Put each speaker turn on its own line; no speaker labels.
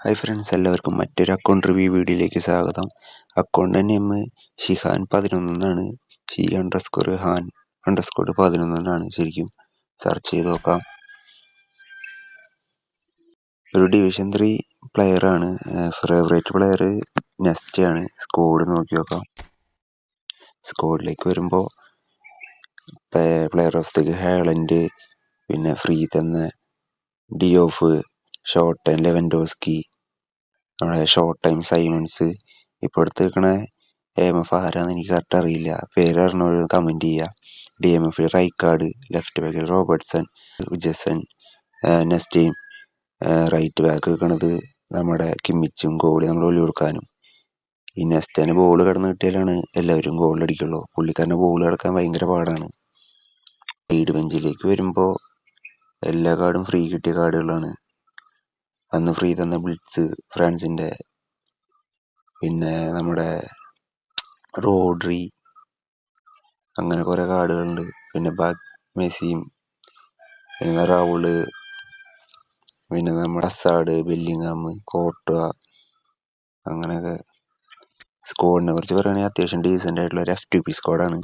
Hi friends, എല്ലാവർക്കും മറ്റൊരു account review വീഡിയോയിലേക്ക് സ്വാഗതം. അക്കൗണ്ട് നെയിം ഷിഹാൻ 11 എന്നാണ്. #ഹാൻ_11 എന്നാണ് ശരിക്കും സെർച്ച് ചെയ്ത് നോക്കാം. ഒരു ഡിവിഷൻ 3 പ്ലെയറാണ്. ഫേവറേറ്റ് പ്ലെയർ നെസ്റ്റ് ആണ്. സ്കോഡ് നോക്കി നോക്കാം. സ്കോഡിലേക്ക് വരുമ്പോൾ പ്ലെയർ ഓഫ് ദി ഹാലൻഡ്, പിന്നെ ഫ്രീ തന്ന ഡിയോഫ്, ഷോർട്ട് ടൈം ലെവൻഡോസ്കി, നമ്മുടെ ഷോർട്ട് ടൈം സൈമൺസ്. ഇപ്പോൾ എടുത്തേക്കണ AMF ആരാന്ന് എനിക്ക് കറക്റ്റ് അറിയില്ല. പേര് അറിഞ്ഞവർ കമൻറ്റ് ചെയ്യുക. DMF റൈക്കാർഡ്, ലെഫ്റ്റ് ബാക്കിൽ റോബർട്ട്സൺ, ഉജസൻ, നെസ്റ്റീം, റൈറ്റ് ബാക്ക് വെക്കണത് നമ്മുടെ കിമ്മിച്ചും, ഗോളി നമ്മൾ ഒലി കൊടുക്കാനും. ഈ നെസ്റ്റേനെ ബോൾ കടന്ന് കിട്ടിയാലാണ് എല്ലാവരും ഗോളിലടിക്കുള്ളൂ. പുള്ളിക്കാരനെ ബോൾ കിടക്കാൻ ഭയങ്കര പാടാണ്. ലീഡ് ബെഞ്ചിലേക്ക് വരുമ്പോൾ എല്ലാ കാർഡും ഫ്രീ കിട്ടിയ കാർഡുകളാണ്. അന്ന് ഫ്രീ തന്ന ബ്ലിറ്റ്സ് ഫ്രാൻസിൻ്റെ, പിന്നെ നമ്മുടെ റോഡ്രി, അങ്ങനെ കുറേ കാർഡുകളുണ്ട്. പിന്നെ മെസ്സിയും, പിന്നെ റൗള്, പിന്നെ നമ്മുടെ അസാഡ്, ബെല്ലിങ്ങാം, കോട്ട, അങ്ങനെയൊക്കെ. സ്കോഡിനെ കുറിച്ച് പറയുകയാണെങ്കിൽ അത്യാവശ്യം ഡീസൻ്റ് ആയിട്ടുള്ള ഒരു FTP സ്കോഡാണ്.